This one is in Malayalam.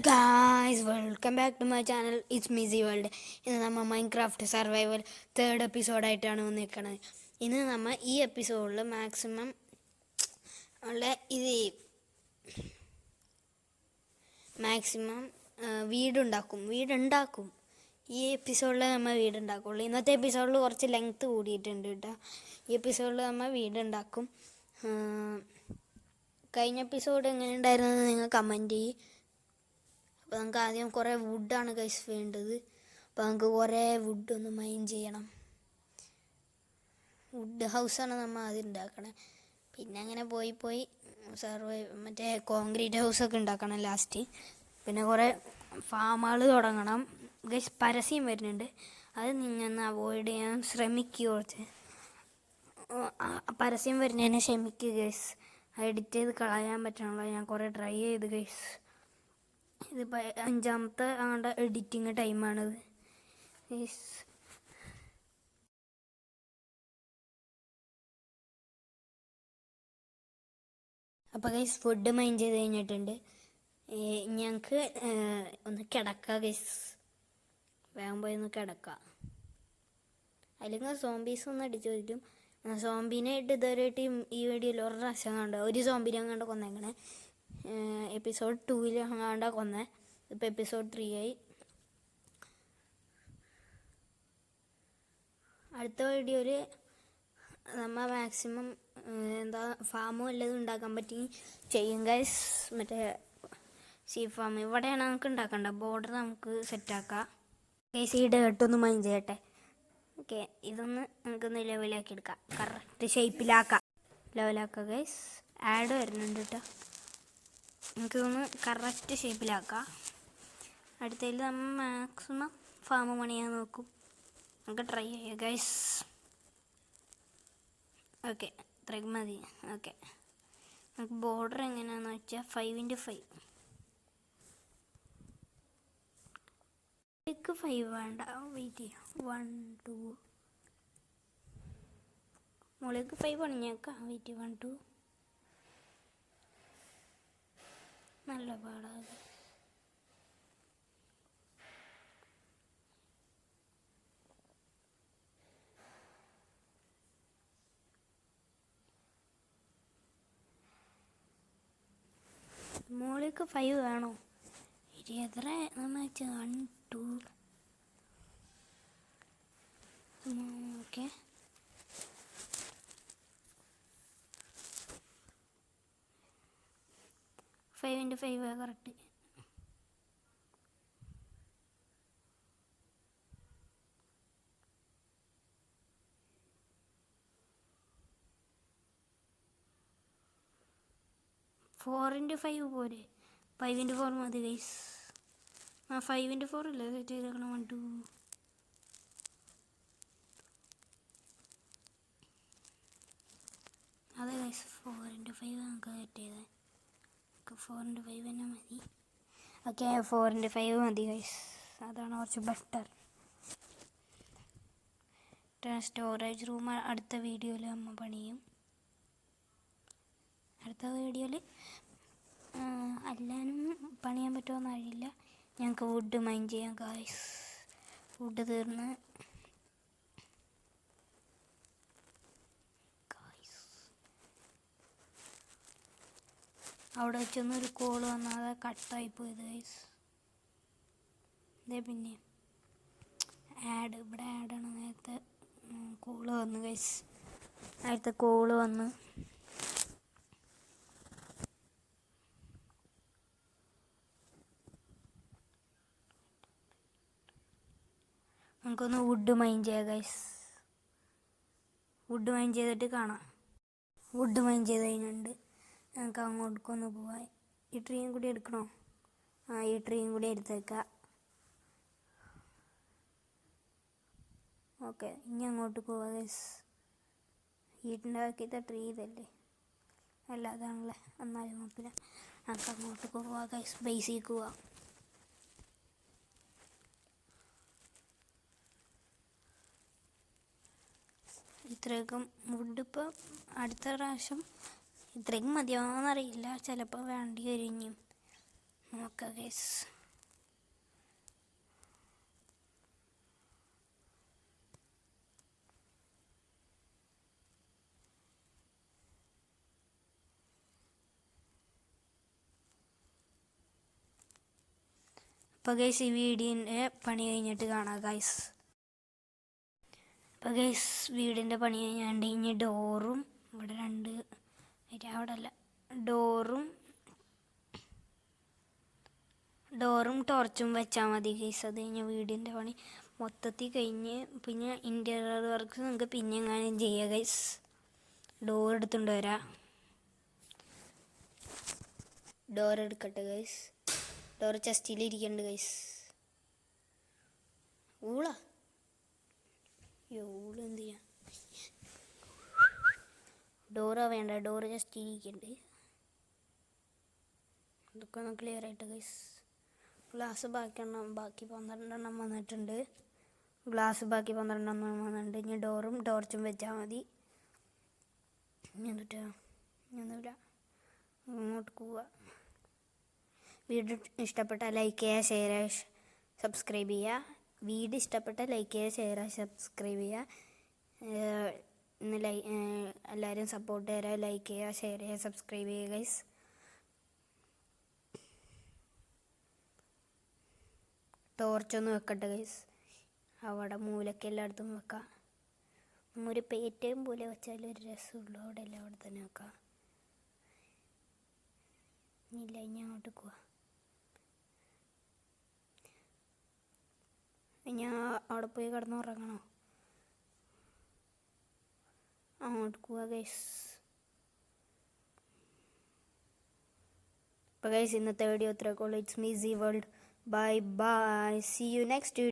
Guys, welcome back to my channel. It's Mizzy World. ഇന്ന് നമ്മൾ മൈൻക്രാഫ്റ്റ് സർവൈവൽ തേർഡ് എപ്പിസോഡായിട്ടാണ് വന്നിരിക്കുന്നത്. ഇന്ന് നമ്മൾ ഈ എപ്പിസോഡിൽ മാക്സിമം ഉള്ള വീടുണ്ടാക്കും. ഈ എപ്പിസോഡിൽ നമ്മൾ വീടുണ്ടാക്കുള്ളൂ. ഇന്നത്തെ എപ്പിസോഡിൽ കുറച്ച് ലെങ്ത്ത് കൂടിയിട്ടുണ്ട് കേട്ടോ. ഈ എപ്പിസോഡിൽ നമ്മൾ വീടുണ്ടാക്കും. കഴിഞ്ഞ എപ്പിസോഡ് എങ്ങനെ ഉണ്ടായിരുന്നത് നിങ്ങൾ കമൻറ്റ് ചെയ്യും. അപ്പോൾ നമുക്ക് ആദ്യം കുറേ വുഡാണ് ഗൈസ് വേണ്ടത്. അപ്പോൾ നമുക്ക് കുറേ വുഡൊന്ന് മൈൻ ചെയ്യണം. വുഡ് ഹൗസാണ് നമ്മൾ ആദ്യം ഉണ്ടാക്കണേ. പിന്നെ അങ്ങനെ പോയി മറ്റേ കോൺക്രീറ്റ് ഹൗസൊക്കെ ഉണ്ടാക്കണം ലാസ്റ്റ്. പിന്നെ കുറേ ഫാമുകൾ തുടങ്ങണം ഗൈസ്. പരസ്യം വരുന്നുണ്ട്, അത് നിങ്ങൾ അവോയ്ഡ് ചെയ്യാൻ ശ്രമിക്കുക. കുറച്ച് പരസ്യം വരുന്നതിന് ക്ഷമിക്കുക ഗൈസ്. എഡിറ്റ് ചെയ്ത് കളയാൻ പറ്റണല്ലോ. ഞാൻ കുറേ ട്രൈ ചെയ്ത് ഗൈസ്. ഇതിപ്പോൾ 5ാമത്തെ എഡിറ്റിങ് ടൈമാണിത്. അപ്പോൾ ഗൈസ് ഫുഡ് മൈൻ ചെയ്ത് കഴിഞ്ഞിട്ടുണ്ട്. ഞങ്ങൾക്ക് ഒന്ന് കിടക്കാം ഗൈസ്. വേഗം പോയി ഒന്ന് കിടക്കാം. അല്ലെങ്കിൽ സോംബീസ് ഒന്ന് അടിച്ചു വരും. സോംബീനായിട്ട് ഇതുവരെയായിട്ട് ഈ വീഡിയോയിൽ ഒരു പ്രാവശ്യം കണ്ട് ഒരു സോംബീനെ അങ്ങാണ്ട് കൊന്നേക്കണേ. എപ്പിസോഡ് 2 അങ്ങാണ്ട കൊന്നേ. ഇപ്പോൾ എപ്പിസോഡ് 3 ആയി. അടുത്ത വീഡിയോയിൽ നമ്മൾ മാക്സിമം ഫാമും എല്ലതും ഉണ്ടാക്കാൻ പറ്റി ചെയ്യും ഗൈസ്. മറ്റേ ഷീപ്പ് ഫാം ഇവിടെയാണ് നമുക്ക് ഉണ്ടാക്കേണ്ട. ബോർഡർ നമുക്ക് സെറ്റാക്കാം ഗൈസ്. ഈ ഡേർട്ടൊന്ന് മൈൻ ചെയ്യട്ടെ. ഓക്കെ, ഇതൊന്ന് നമുക്കൊന്ന് ലെവലാക്കി എടുക്കാം. കറക്റ്റ് ഷേപ്പിലാക്കാം. ലെവലാക്കാം ഗൈസ്. ആഡ് വരുന്നുണ്ട് കേട്ടോ. നമുക്കിതൊന്ന് കറക്റ്റ് ഷേപ്പിലാക്കാം. അടുത്തതിൽ നമ്മൾ മാക്സിമം ഫാം പണിയാൻ നോക്കും. നമുക്ക് ട്രൈ ചെയ്യാം ഗൈസ്. ഓക്കെ, ഇത്രയ്ക്ക് മതി. ഓക്കെ, നമുക്ക് ബോർഡർ എങ്ങനെയാണെന്ന് വെച്ചാൽ 5x5. 5 വേണ്ട, വെയിറ്റ് ചെയ്യാം. 1 2 മുകളിലേക്ക് 5 പണിഞ്ഞേക്കാം. വെയിറ്റ് 1 2 നല്ല പാടാതെ. മുകളിലേക്ക് 5 വേണോ? എത്ര നമ്മൾ 1 2 okay. Five into 5 correct. Four into 5 പോരെ? 5x4 മതി ഗൈസ്. 5x4 അല്ലേ സെറ്റ് ചെയ്തേക്കണം. 1 2 അതെ ഗൈസ്. 4x5 നമുക്ക് സെറ്റ് ചെയ്തേ. 4x5 തന്നെ മതി. ഓക്കെ, 4x5 മതി ഗൈസ്. അതാണ് കുറച്ച് ബെറ്റർ. സ്റ്റോറേജ് റൂം അടുത്ത വീഡിയോയിൽ നമ്മൾ പണിയും. അടുത്ത വീഡിയോയിൽ എല്ലാവരും പണിയാൻ പറ്റുമോയെന്ന് അറിയില്ല. ഞങ്ങൾക്ക് വുഡ് മൈൻ ചെയ്യാം ഗൈസ്. വുഡ് തീർന്ന് അവിടെ വെച്ചൊന്നൊരു കോള് വന്നാൽ കട്ടായി പോയത് ഗൈസ്. ഇതേ പിന്നെ ഇവിടെ ആഡാണ്. നേരത്തെ കോള് വന്നു ഗൈസ്. നേരത്തെ കോള് വന്ന് നമുക്കൊന്ന് വുഡ് മൈൻ ചെയ്യാം ഗൈസ്. വുഡ് മൈൻ ചെയ്തിട്ട് കാണാം. വുഡ് മൈൻ ചെയ്ത് കഴിഞ്ഞിട്ടുണ്ട്. നമുക്ക് അങ്ങോട്ടേക്കൊന്ന് പോവാം. ഈ ട്രീയും കൂടി എടുക്കണോ? ഈ ട്രീയും കൂടി എടുത്തേക്കാം. ഓക്കെ, ഇനി അങ്ങോട്ട് പോവാം ഗൈസ്. വീട്ടിൻ്റെ ട്രീ ഇതല്ലേ? അല്ല, അതാണല്ലേ. എന്നാലും കുഴപ്പമില്ല. നമുക്ക് അങ്ങോട്ടേക്ക് പോവാം ഗൈസ്. ബേസിലേക്ക് പോവാം. ഇത്രയൊക്കെ വുഡ് ഇപ്പോൾ അടുത്ത പ്രാവശ്യം ഇത്രയും മതിയാവുമെന്നറിയില്ല. ചിലപ്പോൾ വേണ്ടി വരും. ഇനിയും നോക്കാം ഗൈസ്. അപ്പോൾ ഗൈസ് ഈ വീടിൻ്റെ പണി കഴിഞ്ഞിട്ട് കാണാം ഗൈസ്. അപ്പോൾ ഗൈസ് വീടിൻ്റെ പണി കഴിഞ്ഞാണ്ട് ഇനി ഡോറും ഇവിടെ അവിടെ അല്ല ഡോറും ടോർച്ചും വെച്ചാൽ മതി ഗൈസ്. അത് കഴിഞ്ഞ് വീടിൻ്റെ പണി മൊത്തത്തിൽ കഴിഞ്ഞ് പിന്നെ ഇൻറ്റീരിയർ വർക്ക് നമുക്ക് പിന്നെ എങ്ങാനും ചെയ്യാം ഗൈസ്. ഡോർ എടുത്തുകൊണ്ട് വരാം. ഡോർ എടുക്കട്ടെ ഗൈസ്. ഡോർ ചെസ്റ്റിലിരിക്കുന്നുണ്ട് ഗൈസ്. ഊള എന്ത് ചെയ്യാം? ഡോറാ വേണ്ട, ഡോറ് ചെസ്റ്റിലിരിക്കുന്നുണ്ട്. ഇതൊക്കെ ഒന്ന് ക്ലിയർ ആയിട്ട് ഗൈസ്. ഗ്ലാസ് ബാക്കി 12 വന്നിട്ടുണ്ട്. ബാക്കി 12 വന്നിട്ടുണ്ട്. ഇനി ഡോറും ടോർച്ചും വെച്ചാൽ മതി. ഒന്നുമില്ല, ഇങ്ങോട്ട് പോവുക. വീഡിയോ ഇഷ്ടപ്പെട്ടാൽ ലൈക്ക് ചെയ്യുക, ഷെയർ ചെയ്യുക, സബ്സ്ക്രൈബ് ചെയ്യുക. വീഡിയോ ഇഷ്ടപ്പെട്ടാൽ ലൈക്ക് ചെയ്യുക, ഷെയർ ചെയ്യുക, സബ്സ്ക്രൈബ് ചെയ്യുക. എല്ലാവരും സപ്പോർട്ട് ചെയ്യുക. ലൈക്ക് ചെയ്യുക, ഷെയർ ചെയ്യുക, സബ്സ്ക്രൈബ് ചെയ്യുക ഗൈസ്. ടോർച്ചൊന്ന് വെക്കട്ടെ ഗൈസ്. അവിടെ മൂലയ്ക്ക് എല്ലായിടത്തും വെക്കാം. ഒരു പേറ്റയും പോലെ വെച്ചാൽ ഒരു രസമുള്ളൂ. അവിടെ എല്ലാം അവിടെ തന്നെ വെക്കാം. ഇല്ല, ഇനി അങ്ങോട്ട് പോവാ. ഞാൻ അവിടെ പോയി കിടന്നുറങ്ങണോ? അങ്ങോട്ട് പോവാ ഗൈസ്. അപ്പോൾ ഗൈസ് ഇന്നത്തെ വീഡിയോ ഇത്രയൊക്കെ ഉള്ളൂ. It's me sea world. Bye bye. See you next video.